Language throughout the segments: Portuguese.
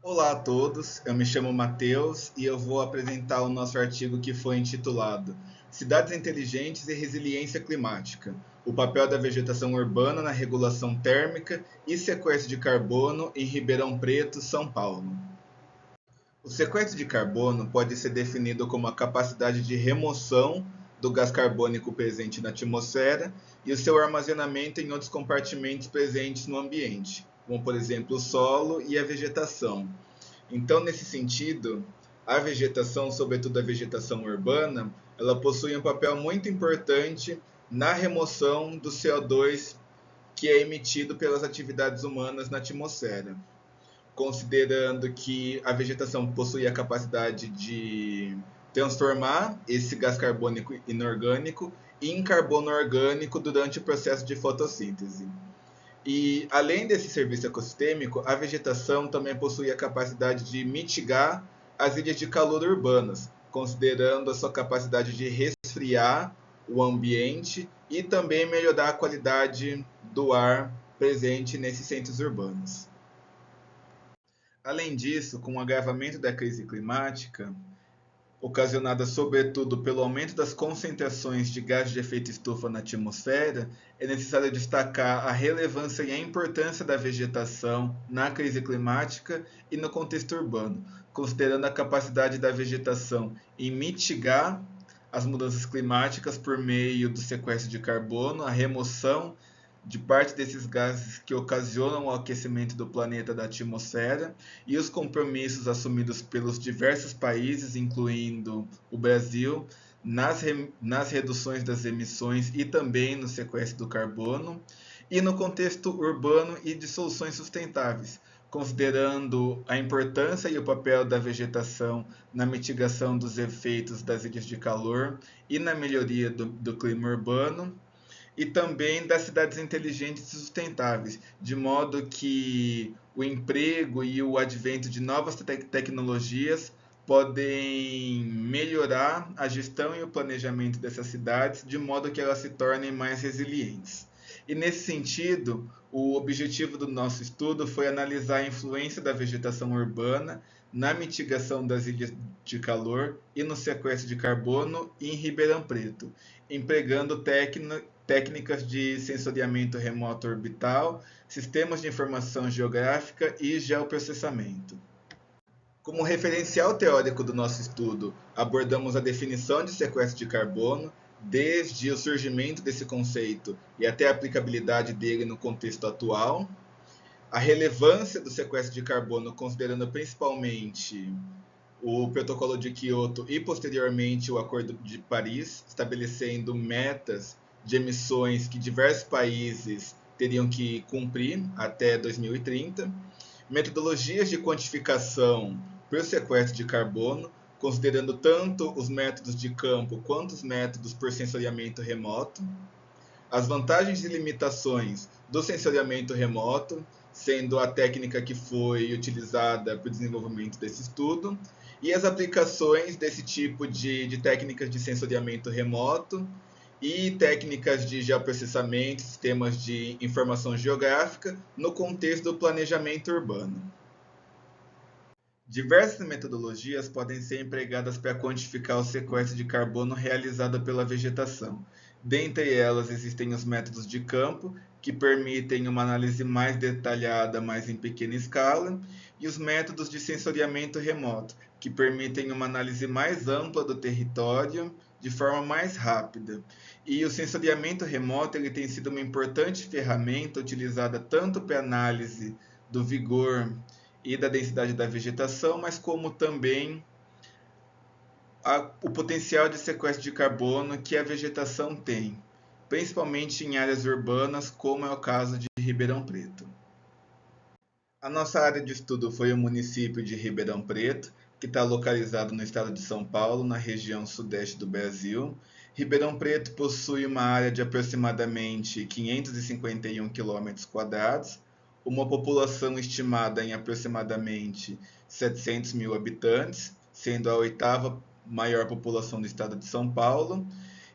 Olá a todos, eu me chamo Matheus e eu vou apresentar o nosso artigo que foi intitulado Cidades Inteligentes e Resiliência Climática: o papel da vegetação urbana na regulação térmica e sequestro de carbono em Ribeirão Preto, São Paulo. O sequestro de carbono pode ser definido como a capacidade de remoção do gás carbônico presente na atmosfera e o seu armazenamento em outros compartimentos presentes no ambiente, como por exemplo o solo e a vegetação. Então, nesse sentido, a vegetação, sobretudo a vegetação urbana, ela possui um papel muito importante na remoção do CO2 que é emitido pelas atividades humanas na atmosfera, considerando que a vegetação possui a capacidade de transformar esse gás carbônico inorgânico em carbono orgânico durante o processo de fotossíntese. E além desse serviço ecossistêmico, a vegetação também possui a capacidade de mitigar as ilhas de calor urbanas, considerando a sua capacidade de resfriar o ambiente e também melhorar a qualidade do ar presente nesses centros urbanos. Além disso, com o agravamento da crise climática, ocasionada sobretudo pelo aumento das concentrações de gás de efeito estufa na atmosfera, é necessário destacar a relevância e a importância da vegetação na crise climática e no contexto urbano, considerando a capacidade da vegetação em mitigar as mudanças climáticas por meio do sequestro de carbono, a remoção de parte desses gases que ocasionam o aquecimento do planeta da atmosfera e os compromissos assumidos pelos diversos países, incluindo o Brasil, nas reduções das emissões e também no sequestro do carbono, e no contexto urbano e de soluções sustentáveis, considerando a importância e o papel da vegetação na mitigação dos efeitos das ilhas de calor e na melhoria do clima urbano, e também das cidades inteligentes e sustentáveis, de modo que o emprego e o advento de novas tecnologias podem melhorar a gestão e o planejamento dessas cidades, de modo que elas se tornem mais resilientes. E nesse sentido, o objetivo do nosso estudo foi analisar a influência da vegetação urbana na mitigação das ilhas de calor e no sequestro de carbono em Ribeirão Preto, empregando técnicas de sensoriamento remoto orbital, sistemas de informação geográfica e geoprocessamento. Como referencial teórico do nosso estudo, abordamos a definição de sequestro de carbono, desde o surgimento desse conceito e até a aplicabilidade dele no contexto atual, a relevância do sequestro de carbono, considerando principalmente o Protocolo de Quioto e posteriormente o Acordo de Paris, estabelecendo metas de emissões que diversos países teriam que cumprir até 2030, metodologias de quantificação para o sequestro de carbono, considerando tanto os métodos de campo quanto os métodos por sensoriamento remoto, as vantagens e limitações do sensoriamento remoto, sendo a técnica que foi utilizada para o desenvolvimento desse estudo, e as aplicações desse tipo de técnicas de sensoriamento remoto e técnicas de geoprocessamento, sistemas de informação geográfica no contexto do planejamento urbano. Diversas metodologias podem ser empregadas para quantificar o sequestro de carbono realizado pela vegetação. Dentre elas existem os métodos de campo, que permitem uma análise mais detalhada, mas em pequena escala, e os métodos de sensoriamento remoto, que permitem uma análise mais ampla do território de forma mais rápida. E o sensoriamento remoto ele tem sido uma importante ferramenta utilizada tanto para análise do vigor e da densidade da vegetação, mas como também o potencial de sequestro de carbono que a vegetação tem, principalmente em áreas urbanas, como é o caso de Ribeirão Preto. A nossa área de estudo foi o município de Ribeirão Preto, que está localizado no estado de São Paulo, na região sudeste do Brasil. Ribeirão Preto possui uma área de aproximadamente 551 km², uma população estimada em aproximadamente 700 mil habitantes, sendo a oitava maior população do estado de São Paulo,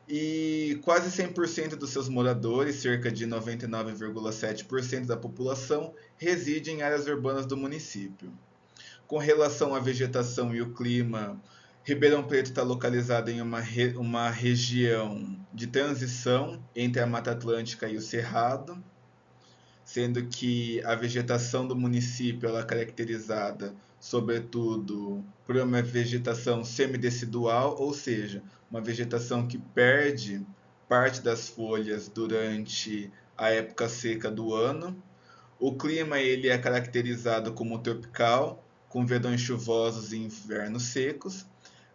e quase 100% dos seus moradores, cerca de 99,7% da população, reside em áreas urbanas do município. Com relação à vegetação e o clima, Ribeirão Preto está localizado em uma região de transição entre a Mata Atlântica e o Cerrado, sendo que a vegetação do município ela é caracterizada, sobretudo, por uma vegetação semidecidual, ou seja, uma vegetação que perde parte das folhas durante a época seca do ano. O clima ele é caracterizado como tropical, com verões chuvosos e invernos secos.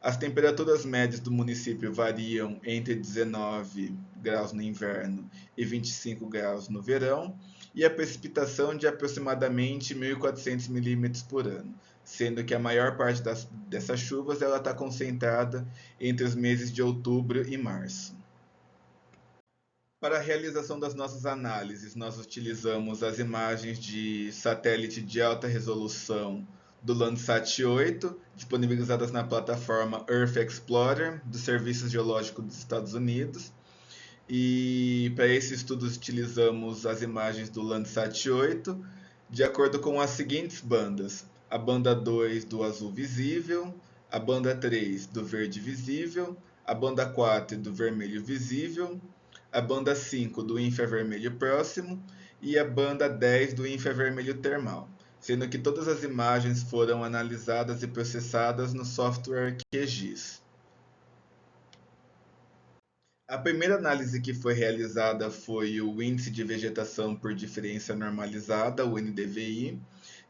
As temperaturas médias do município variam entre 19 graus no inverno e 25 graus no verão, e a precipitação de aproximadamente 1.400 milímetros por ano, sendo que a maior parte dessas chuvas está concentrada entre os meses de outubro e março. Para a realização das nossas análises, nós utilizamos as imagens de satélite de alta resolução do Landsat 8, disponibilizadas na plataforma Earth Explorer dos Serviços Geológicos dos Estados Unidos. E para esse estudo utilizamos as imagens do Landsat 8 de acordo com as seguintes bandas: a banda 2 do azul visível, a banda 3 do verde visível, a banda 4 do vermelho visível, a banda 5 do infravermelho próximo e a banda 10 do infravermelho termal, sendo que todas as imagens foram analisadas e processadas no software QGIS. A primeira análise que foi realizada foi o Índice de Vegetação por Diferença Normalizada, o NDVI,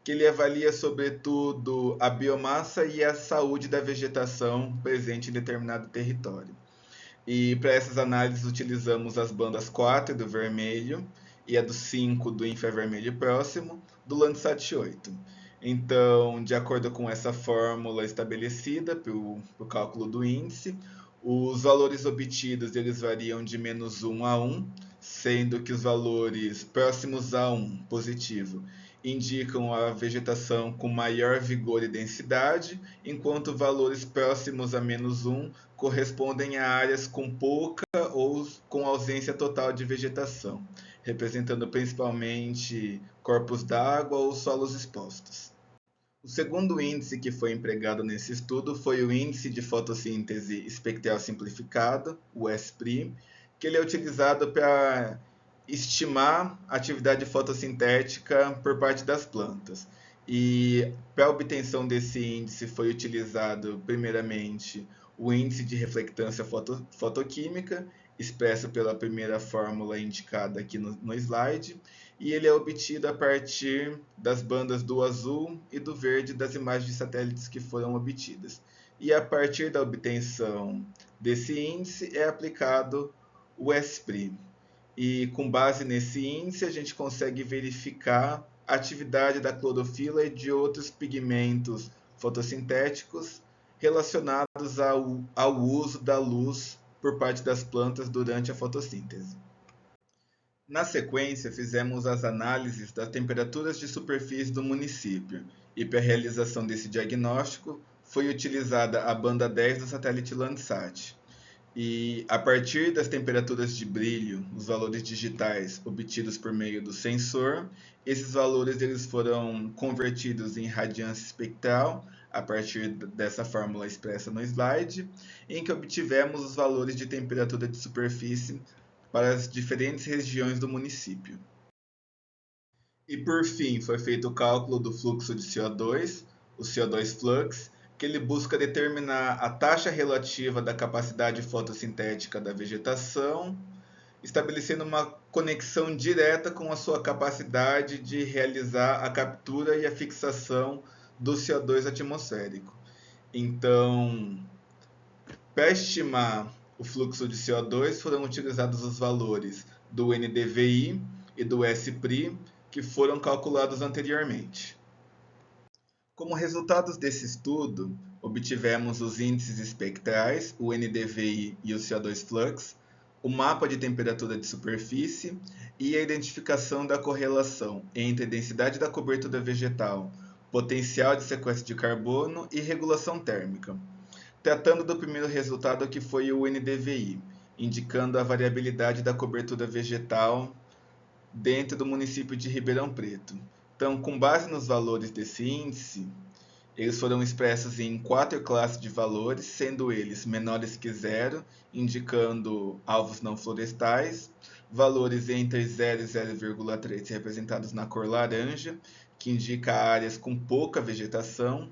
que ele avalia sobretudo a biomassa e a saúde da vegetação presente em determinado território. E para essas análises utilizamos as bandas 4 do vermelho e a do 5 do infravermelho próximo do Landsat 8. Então, de acordo com essa fórmula estabelecida para o cálculo do índice, os valores obtidos eles variam de -1 a 1, sendo que os valores próximos a 1, positivo, indicam a vegetação com maior vigor e densidade, enquanto valores próximos a -1 correspondem a áreas com pouca ou com ausência total de vegetação, representando principalmente corpos d'água ou solos expostos. O segundo índice que foi empregado nesse estudo foi o Índice de Fotossíntese Espectral Simplificado, o ESPRI, que ele é utilizado para estimar a atividade fotossintética por parte das plantas. E para a obtenção desse índice foi utilizado primeiramente o índice de reflectância fotoquímica, expresso pela primeira fórmula indicada aqui no slide, e ele é obtido a partir das bandas do azul e do verde das imagens de satélites que foram obtidas. E a partir da obtenção desse índice é aplicado o ESPRI. E com base nesse índice a gente consegue verificar a atividade da clorofila e de outros pigmentos fotossintéticos relacionados ao uso da luz por parte das plantas durante a fotossíntese. Na sequência, fizemos as análises das temperaturas de superfície do município, e para a realização desse diagnóstico foi utilizada a banda 10 do satélite Landsat. E a partir das temperaturas de brilho, os valores digitais obtidos por meio do sensor, esses valores eles foram convertidos em radiância espectral a partir dessa fórmula expressa no slide, em que obtivemos os valores de temperatura de superfície para as diferentes regiões do município. E por fim, foi feito o cálculo do fluxo de CO2, o CO2 flux, que ele busca determinar a taxa relativa da capacidade fotossintética da vegetação, estabelecendo uma conexão direta com a sua capacidade de realizar a captura e a fixação do CO2 atmosférico. Então, para estimar o fluxo de CO2 foram utilizados os valores do NDVI e do ESPRI, que foram calculados anteriormente. Como resultados desse estudo, obtivemos os índices espectrais, o NDVI e o CO2 flux, o mapa de temperatura de superfície e a identificação da correlação entre a densidade da cobertura vegetal, potencial de sequestro de carbono e regulação térmica. Tratando do primeiro resultado, que foi o NDVI, indicando a variabilidade da cobertura vegetal dentro do município de Ribeirão Preto. Então, com base nos valores desse índice, Eles foram expressos em 4 classes de valores, sendo eles menores que zero, indicando alvos não florestais, valores entre 0 e 0,3 representados na cor laranja, que indica áreas com pouca vegetação,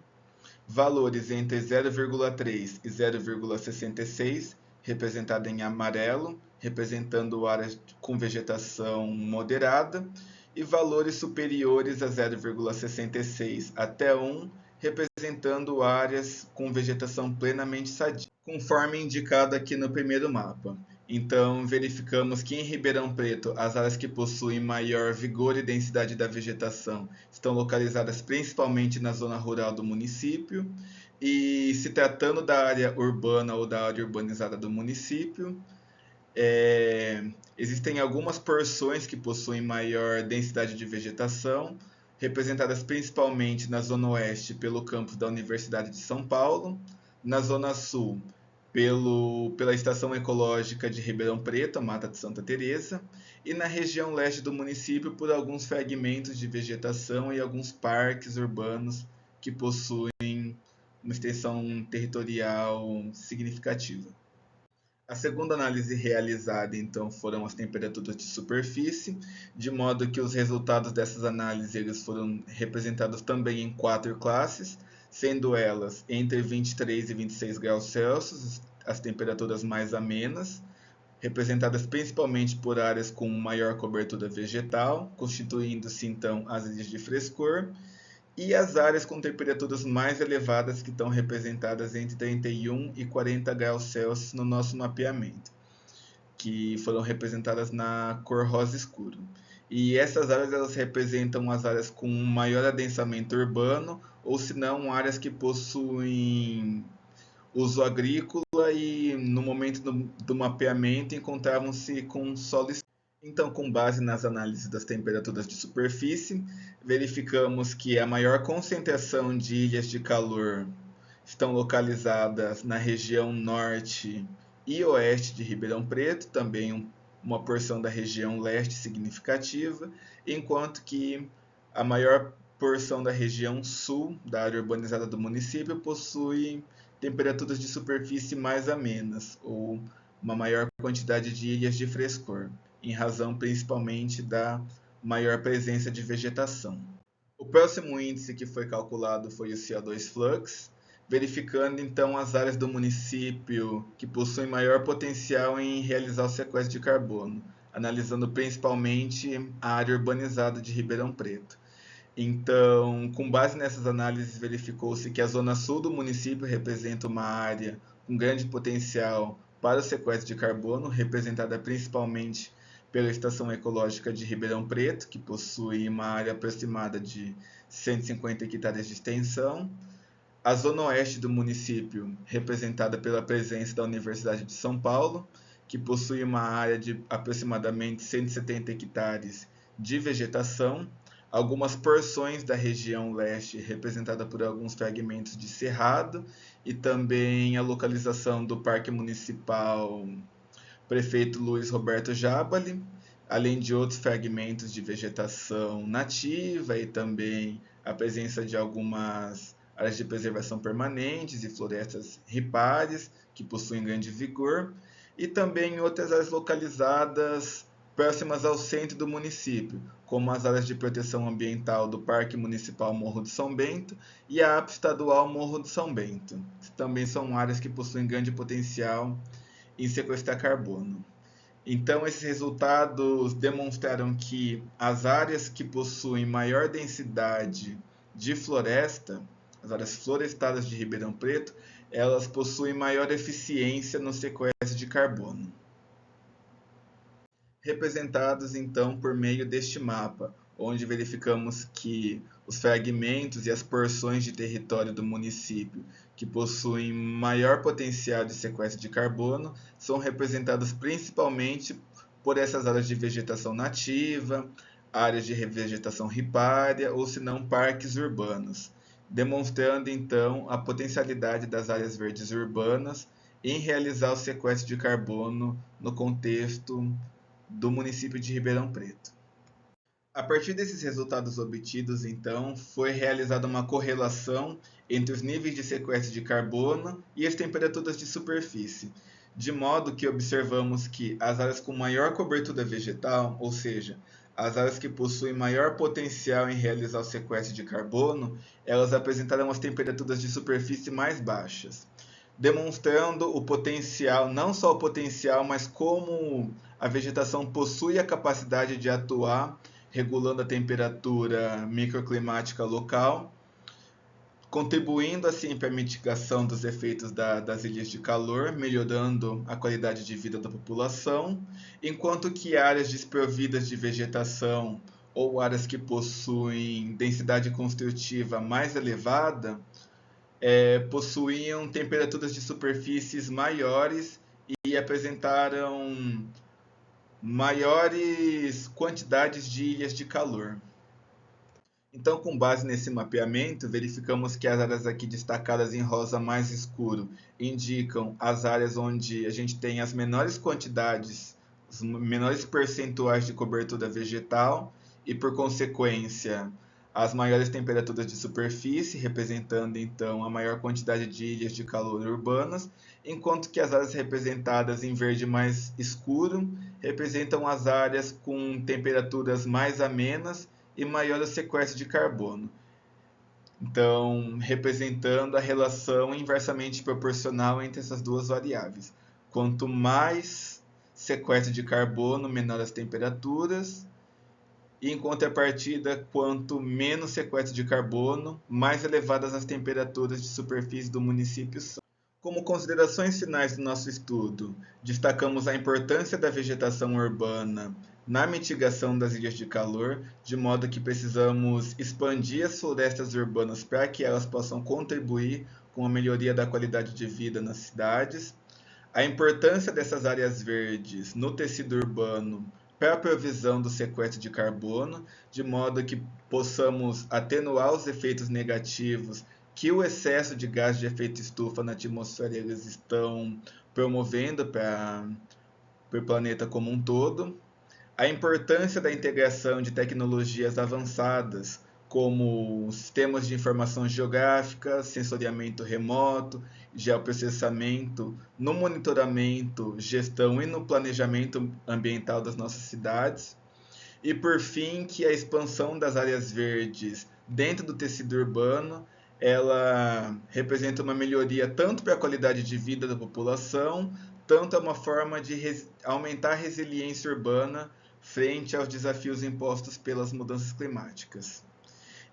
valores entre 0,3 e 0,66 representado em amarelo, representando áreas com vegetação moderada, e valores superiores a 0,66 até 1, representando áreas com vegetação plenamente sadia, conforme indicado aqui no primeiro mapa. Então, verificamos que em Ribeirão Preto, as áreas que possuem maior vigor e densidade da vegetação estão localizadas principalmente na zona rural do município. E se tratando da área urbana ou da área urbanizada do município, existem algumas porções que possuem maior densidade de vegetação, representadas principalmente na Zona Oeste pelo campus da Universidade de São Paulo, na Zona Sul pela Estação Ecológica de Ribeirão Preto, a Mata de Santa Teresa, e na região leste do município por alguns fragmentos de vegetação e alguns parques urbanos que possuem uma extensão territorial significativa. A segunda análise realizada, então, foram as temperaturas de superfície, de modo que os resultados dessas análises eles foram representados também em 4 classes, sendo elas entre 23 e 26 graus Celsius, as temperaturas mais amenas, representadas principalmente por áreas com maior cobertura vegetal, constituindo-se então as ilhas de frescor, e as áreas com temperaturas mais elevadas que estão representadas entre 31 e 40 graus Celsius no nosso mapeamento, que foram representadas na cor rosa escuro. E essas áreas elas representam as áreas com maior adensamento urbano, ou se não áreas que possuem uso agrícola e no momento do mapeamento encontravam-se com solo. Então, com base nas análises das temperaturas de superfície, verificamos que a maior concentração de ilhas de calor estão localizadas na região norte e oeste de Ribeirão Preto, também uma porção da região leste significativa, enquanto que a maior porção da região sul, da área urbanizada do município, possui temperaturas de superfície mais amenas, ou uma maior quantidade de ilhas de frescor, em razão principalmente da maior presença de vegetação. O próximo índice que foi calculado foi o CO2 flux, verificando então as áreas do município que possuem maior potencial em realizar o sequestro de carbono, analisando principalmente a área urbanizada de Ribeirão Preto. Então, com base nessas análises, verificou-se que a zona sul do município representa uma área com grande potencial para o sequestro de carbono, representada principalmente pela Estação Ecológica de Ribeirão Preto, que possui uma área aproximada de 150 hectares de extensão. A zona oeste do município, representada pela presença da Universidade de São Paulo, que possui uma área de aproximadamente 170 hectares de vegetação. Algumas porções da região leste, representada por alguns fragmentos de cerrado, e também a localização do Parque Municipal Prefeito Luiz Roberto Jabali, além de outros fragmentos de vegetação nativa e também a presença de algumas áreas de preservação permanentes e florestas ripárias, que possuem grande vigor, e também outras áreas localizadas próximas ao centro do município, como as áreas de proteção ambiental do Parque Municipal Morro do São Bento e a APA Estadual Morro do São Bento. Também são áreas que possuem grande potencial em sequestrar carbono. Então, esses resultados demonstraram que as áreas que possuem maior densidade de floresta, as áreas florestadas de Ribeirão Preto, elas possuem maior eficiência no sequestro de carbono. Representados então por meio deste mapa, onde verificamos que os fragmentos e as porções de território do município que possuem maior potencial de sequestro de carbono são representados principalmente por essas áreas de vegetação nativa, áreas de vegetação ripária ou se não parques urbanos, demonstrando então a potencialidade das áreas verdes urbanas em realizar o sequestro de carbono no contexto do município de Ribeirão Preto. A partir desses resultados obtidos, então, foi realizada uma correlação entre os níveis de sequestro de carbono e as temperaturas de superfície, de modo que observamos que as áreas com maior cobertura vegetal, ou seja, as áreas que possuem maior potencial em realizar o sequestro de carbono, elas apresentaram as temperaturas de superfície mais baixas, demonstrando o potencial, não só o potencial, mas como a vegetação possui a capacidade de atuar regulando a temperatura microclimática local, contribuindo assim para a mitigação dos efeitos das ilhas de calor, melhorando a qualidade de vida da população, enquanto que áreas desprovidas de vegetação ou áreas que possuem densidade construtiva mais elevada possuíam temperaturas de superfícies maiores e apresentaram maiores quantidades de ilhas de calor. Então, com base nesse mapeamento, verificamos que as áreas aqui destacadas em rosa mais escuro indicam as áreas onde a gente tem as menores quantidades, os menores percentuais de cobertura vegetal e, por consequência, as maiores temperaturas de superfície, representando então a maior quantidade de ilhas de calor urbanas, enquanto que as áreas representadas em verde mais escuro representam as áreas com temperaturas mais amenas e maior o sequestro de carbono. Então, representando a relação inversamente proporcional entre essas duas variáveis. Quanto mais sequestro de carbono, menor as temperaturas, e em contrapartida, quanto menos sequestro de carbono, mais elevadas as temperaturas de superfície do município são. Como considerações finais do nosso estudo, destacamos a importância da vegetação urbana na mitigação das ilhas de calor, de modo que precisamos expandir as florestas urbanas para que elas possam contribuir com a melhoria da qualidade de vida nas cidades. A importância dessas áreas verdes no tecido urbano para a provisão do sequestro de carbono, de modo que possamos atenuar os efeitos negativos que o excesso de gás de efeito estufa na atmosfera eles estão promovendo para o planeta como um todo. A importância da integração de tecnologias avançadas, como sistemas de informação geográfica, sensoriamento remoto, geoprocessamento, no monitoramento, gestão e no planejamento ambiental das nossas cidades. E por fim, que a expansão das áreas verdes dentro do tecido urbano, ela representa uma melhoria tanto para a qualidade de vida da população, tanto é uma forma de aumentar a resiliência urbana frente aos desafios impostos pelas mudanças climáticas.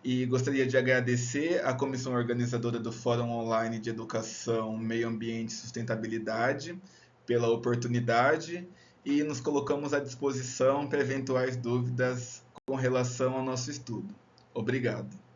E gostaria de agradecer à comissão organizadora do Fórum Online de Educação, Meio Ambiente e Sustentabilidade pela oportunidade e nos colocamos à disposição para eventuais dúvidas com relação ao nosso estudo. Obrigado.